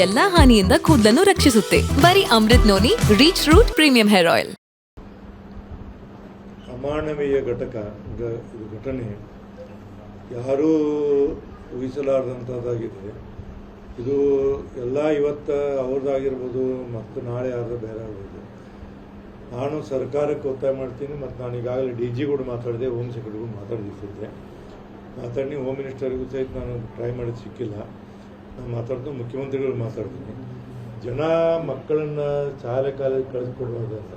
ಎಲ್ಲಾ ಹಾನಿಯಿಂದ ಕೂದಲನ್ನು ರಕ್ಷಿಸುತ್ತೆ. ಬರೀ Amrit noni reach root premium hair oil. ಅಮಾನವೀಯ ಇದು ಘಟನೆ ಯಾರೂ ಊಹಿಸಲಾರದಂಥದ್ದಾಗಿದೆ. ಇದು ಎಲ್ಲ ಇವತ್ತು ಅವ್ರದ್ದಾಗಿರ್ಬೋದು ಮತ್ತು ನಾಳೆ ಯಾರು ಬೇರೆ ಆಗ್ಬೋದು. ನಾನು ಸರ್ಕಾರಕ್ಕೆ ಒತ್ತಾಯ ಮಾಡ್ತೀನಿ ಮತ್ತು ನಾನು ಈಗಾಗಲೇ ಡಿ ಜಿ ಕೂಡ ಮಾತಾಡಿದೆ, ಹೋಮ್ ಸೆಕ್ರೆಟರಿಗೂ ಮಾತಾಡಿಸಿದ್ದೆ. ಮಾತಾಡಿ ಹೋಮ್ ಮಿನಿಸ್ಟರ್ಗೂ ಸಹಿತ ನಾನು ಟ್ರೈ ಮಾಡಿದ್ದು ಸಿಕ್ಕಿಲ್ಲ. ನಾನು ಮಾತಾಡ್ತೀನಿ, ಮುಖ್ಯಮಂತ್ರಿಗಳು ಮಾತಾಡ್ತೀನಿ. ಜನ ಮಕ್ಕಳನ್ನು ಶಾಲೆ ಕಾಲೇಜ್ ಕಳಿಸ್ಕೊಡುವುದರಿಂದ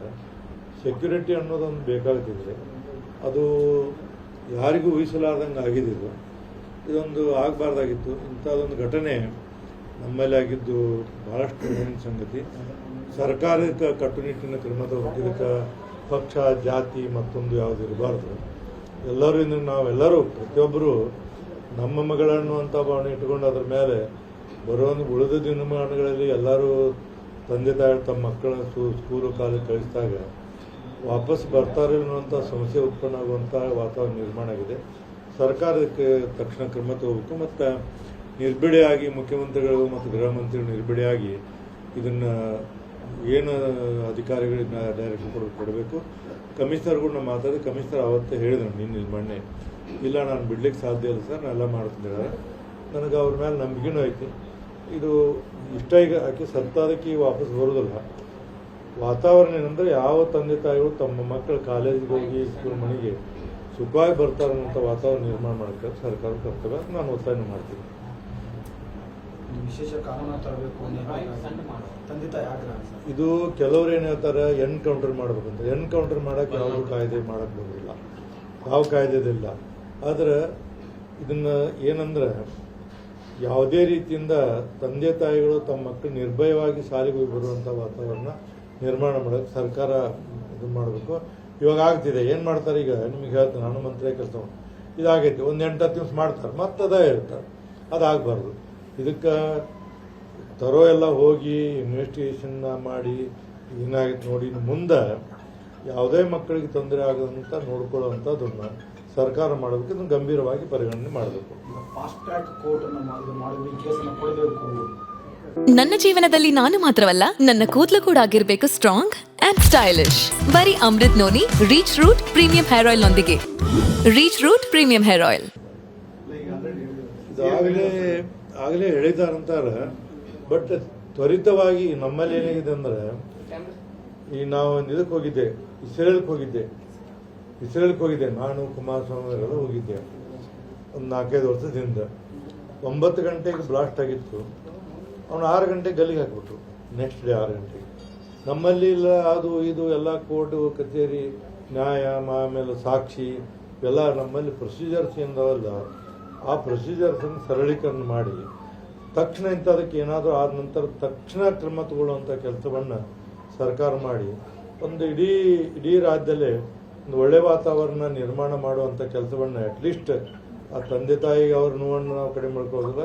ಸೆಕ್ಯೂರಿಟಿ ಅನ್ನೋದೊಂದು ಬೇಕಾಗ್ತಿದೆ. ಅದು ಯಾರಿಗೂ ಊಹಿಸಲಾರ್ದಂಗೆ ಆಗಿದೆ. ಇದೊಂದು ಆಗಬಾರ್ದಾಗಿತ್ತು. ಇಂಥದ್ದೊಂದು ಘಟನೆ ನಮ್ಮಲ್ಲಿ ಆಗಿದ್ದು ಭಾಳಷ್ಟು ನೋವಿನ ಸಂಗತಿ. ಸರ್ಕಾರಕ್ಕೆ ಕಟ್ಟುನಿಟ್ಟಿನ ಕ್ರಮ ತಗೋದಕ್ಕೆ ಪಕ್ಷ ಜಾತಿ ಮತ್ತೊಂದು ಯಾವುದು ಇರಬಾರ್ದು. ಎಲ್ಲರೂ ನಾವೆಲ್ಲರೂ ಪ್ರತಿಯೊಬ್ಬರು ನಮ್ಮ ಮಗಳನ್ನು ಅಂತ ಭಾವನೆ ಇಟ್ಕೊಂಡು ಅದ್ರ ಮೇಲೆ ಬರುವಂಥ ಉಳಿದ ದಿನಮಾನಗಳಲ್ಲಿ ಎಲ್ಲರೂ ತಂದೆ ತಾಯಿ ತಮ್ಮ ಮಕ್ಕಳನ್ನ ಸ್ಕೂಲು ಕಾಲೇಜ್ ಕಳಿಸಿದಾಗ ವಾಪಸ್ ಬರ್ತಾರೆ ಅನ್ನುವಂಥ ಸಮಸ್ಯೆ ಉತ್ಪನ್ನ ಆಗುವಂಥ ವಾತಾವರಣ ನಿರ್ಮಾಣ ಆಗಿದೆ. ಸರ್ಕಾರಕ್ಕೆ ತಕ್ಷಣ ಕ್ರಮ ತಗೋಬೇಕು ಮತ್ತು ನಿರ್ಬಿಡಿಯಾಗಿ ಮುಖ್ಯಮಂತ್ರಿಗಳು ಮತ್ತು ಗೃಹ ಮಂತ್ರಿಗಳು ನಿರ್ಬಿಡಿಯಾಗಿ ಇದನ್ನು ಏನು ಅಧಿಕಾರಿಗಳಿಗೆ ಡೈರೆಕ್ಷನ್ ಕೊಡಬೇಕು. ಕಮಿಷನರ್ಗಳನ್ನ ಮಾತಾಡಿ ಕಮಿಷನರ್ ಅವತ್ತೇ ಹೇಳಿದ್ರು ನಿನ್ನೆ ಮೊನ್ನೆ, ಇಲ್ಲ ನಾನು ಬಿಡ್ಲಿಕ್ಕೆ ಸಾಧ್ಯ ಇಲ್ಲ ಸರ್, ನಾನೆಲ್ಲ ಮಾಡ್ತಿದ್ದಾರೆ. ನನಗೆ ಅವ್ರ ಮೇಲೆ ನಂಬಿಕೆನೂ ಐತಿ. ಇದು ಇಷ್ಟ ಈಗ ಆಕೆ ಸತ್ತಾದಕ್ಕೆ ವಾಪಸ್ ಬರೋದಿಲ್ಲ. ವಾತಾವರಣ ಏನಂದರೆ ಯಾವ ತಂದೆ ತಾಯಿಗಳು ತಮ್ಮ ಮಕ್ಕಳು ಕಾಲೇಜಿಗೆ ಹೋಗಿ ಸ್ಕೂಲ್ ಮನೆಗೆ ಸುಖವಾಗಿ ಬರ್ತಾರೆ ಅನ್ನೋಂಥ ವಾತಾವರಣ ನಿರ್ಮಾಣ ಮಾಡೋಕ್ಕೆ ಸರ್ಕಾರ ಕರ್ತವ್ಯ. ನಾನು ಒತ್ತಾಯ ಮಾಡ್ತೀನಿ. ವಿಶೇಷ ಕಾನೂನು ತರಬೇಕು ತಂದೆ ತಾಯಿ ಆಗ್ರಹ. ಇದು ಕೆಲವ್ರು ಏನು ಹೇಳ್ತಾರೆ ಎನ್ಕೌಂಟರ್ ಮಾಡ್ಬೇಕಂತ. ಎನ್ಕೌಂಟರ್ ಮಾಡೋಕ್ಕೆ ಯಾವ ಕಾಯ್ದೆ ಮಾಡೋಕ್ಕೆ ಬರೋದಿಲ್ಲ, ಯಾವ ಕಾಯ್ದೆದಿಲ್ಲ. ಆದರೆ ಇದನ್ನು ಏನಂದ್ರೆ ಯಾವುದೇ ರೀತಿಯಿಂದ ತಂದೆ ತಾಯಿಗಳು ತಮ್ಮ ಮಕ್ಕಳು ನಿರ್ಭಯವಾಗಿ ಶಾಲೆಗೆ ಹೋಗಿ ಬರುವಂಥ ವಾತಾವರಣ ನಿರ್ಮಾಣ ಮಾಡೋಕ್ಕೆ ಸರ್ಕಾರ ಇದು ಮಾಡಬೇಕು. ಇವಾಗ ಆಗ್ತಿದೆ. ಏನು ಮಾಡ್ತಾರೆ ಈಗ ನಿಮಗೆ ಹೇಳ್ತಾರೆ, ನಾನು ಮಂತ್ರಿ ಕೆಲಸ ಇದಾಗೈತಿ, ಒಂದು 8-10 ದಿವಸ ಮಾಡ್ತಾರೆ, ಮತ್ತೆ ಅದೇ ಹೇಳ್ತಾರೆ. ಅದಾಗಬಾರ್ದು. ಇದಕ್ಕೆ ತರೋ ಎಲ್ಲ ಹೋಗಿ ಇನ್ವೆಸ್ಟಿಗೇಷನ್ ಮಾಡಿ ಏನಾಗಿತ್ತು ನೋಡಿ ಮುಂದೆ ಯಾವುದೇ ಮಕ್ಕಳಿಗೆ ತೊಂದರೆ ಆಗದಂತ ನೋಡ್ಕೊಳ್ಳೋವಂಥದ್ದನ್ನು ಸರ್ಕಾರ ಮಾಡಬೇಕು. ಇದನ್ನು ಗಂಭೀರವಾಗಿ ಪರಿಗಣನೆ ಮಾಡಬೇಕು. ಫಾಸ್ಟ್ ಟ್ರ್ಯಾಕ್ ಕೋರ್ಟ್ ಮಾಡಿದ್ರೆ ಕೇಸನ್ನು ಕೊಡಬೇಕು. ನನ್ನ ಜೀವನದಲ್ಲಿ ನಾನು ಮಾತ್ರವಲ್ಲ, ನನ್ನ ಕೂದಲು ಕೂಡ ಆಗಿರ್ಬೇಕು ಸ್ಟ್ರಾಂಗ್ ಅಂಡ್ ಸ್ಟೈಲಿಶ್. ಬರೀ Amrit noni reach root premium hair oil ನೊಂದಿಗೆ. Reach root premium hair oil ಆಗಲೇ ಹೇಳಿದಾರಂತಾರೆ. ಬಟ್ ತ್ವರಿತವಾಗಿ ನಮ್ಮಲ್ಲಿ ಏನಾಗಿದೆ ಅಂದರೆ, ಈ ನಾವು ಇದಕ್ಕೆ ಹೋಗಿದ್ದೆ, ಇಸ್ರೇಲ್ಗೆ ಹೋಗಿದ್ದೆ ನಾನು, ಕುಮಾರಸ್ವಾಮಿ ಅವರೆಲ್ಲ ಹೋಗಿದ್ದೆ ಒಂದು 4-5 ವರ್ಷದಿಂದ. 9 ಗಂಟೆಗೆ ಬ್ಲಾಸ್ಟ್ ಆಗಿತ್ತು. ಅವನು 6 ಗಂಟೆಗೆ ಗಲ್ಲಿಗೆ ಹಾಕ್ಬಿಟ್ರು. ನೆಕ್ಸ್ಟ್ ಡೇ 6 ಗಂಟೆಗೆ. ನಮ್ಮಲ್ಲಿ ಇಲ್ಲ, ಅದು ಇದು ಎಲ್ಲ ಕೋರ್ಟು ಕಚೇರಿ ನ್ಯಾಯ ಆಮೇಲೆ ಸಾಕ್ಷಿ ಎಲ್ಲ ನಮ್ಮಲ್ಲಿ ಪ್ರೊಸೀಜರ್ಸ್ ಏನದವಲ್ಲ, ಆ ಪ್ರೊಸೀಜರ್ಸನ್ನು ಸರಳೀಕರಣ ಮಾಡಿ ತಕ್ಷಣ ಇಂಥದಕ್ಕೆ ಏನಾದರೂ ಆದ ನಂತರ ತಕ್ಷಣ ಕ್ರಮ ತಗೊಳ್ಳುವಂಥ ಕೆಲಸವನ್ನು ಸರ್ಕಾರ ಮಾಡಿ ಒಂದು ಇಡೀ ರಾಜ್ಯದಲ್ಲೇ ಒಂದು ಒಳ್ಳೆ ವಾತಾವರಣ ನಿರ್ಮಾಣ ಮಾಡುವಂಥ ಕೆಲಸವನ್ನು ಅಟ್ಲೀಸ್ಟ್ ಆ ತಂದೆ ತಾಯಿಗೆ ಅವ್ರ ನೋವನ್ನು ನಾವು ಕಡಿಮೆ ಮಾಡ್ಕೊಳ್ಳೋದಿಲ್ಲ,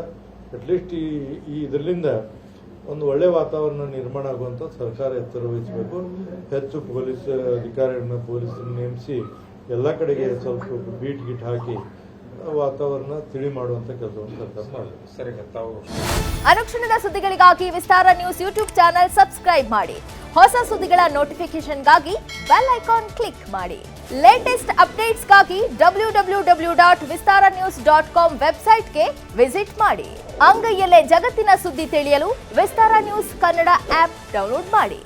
ಅಟ್ಲೀಸ್ಟ್ ಇದರಿಂದ ಒಂದು ಒಳ್ಳೆ ವಾತಾವರಣ ನಿರ್ಮಾಣ ಆಗುವಂಥ ಸರ್ಕಾರ ಎಚ್ಚರ ವಹಿಸಬೇಕು. ಹೆಚ್ಚು ಪೊಲೀಸ್ ಅಧಿಕಾರಿಗಳನ್ನ ಪೊಲೀಸನ್ನು ನೇಮಿಸಿ ಎಲ್ಲ ಕಡೆಗೆ ಸ್ವಲ್ಪ ಬೀಟ್ ಗಿಟ್ ಹಾಕಿ ವಾತಾವರಣ ತಿಳಿ ಮಾಡುವಂತ ಕೆಲಸವನ್ನು ಸರ್ಕಾರ ಮಾಡಬೇಕು. ಅನುಕ್ಷಣದ ಸುದ್ದಿಗಳಿಗಾಗಿ ವಿಸ್ತಾರ ನ್ಯೂಸ್ ಯೂಟ್ಯೂಬ್ ಚಾನೆಲ್ ಸಬ್ಸ್ಕ್ರೈಬ್ ಮಾಡಿ. ಹೊಸ ಸುದ್ದಿಗಳ ನೋಟಿಫಿಕೇಶನ್ಗಾಗಿ ಬೆಲ್ ಐಕಾನ್ ಕ್ಲಿಕ್ ಮಾಡಿ. ಲೇಟೆಸ್ಟ್ ಅಪ್ಡೇಟ್ಸ್ಗಾಗಿ www.vistaranews.com ವೆಬ್ಸೈಟ್ಗೆ ವಿಸಿಟ್ ಮಾಡಿ. ಅಂಗೈಯಲ್ಲೇ ಜಗತ್ತಿನ ಸುದ್ದಿ ತಿಳಿಯಲು ವಿಸ್ತಾರ ನ್ಯೂಸ್ ಕನ್ನಡ ಆಪ್ ಡೌನ್ಲೋಡ್ ಮಾಡಿ.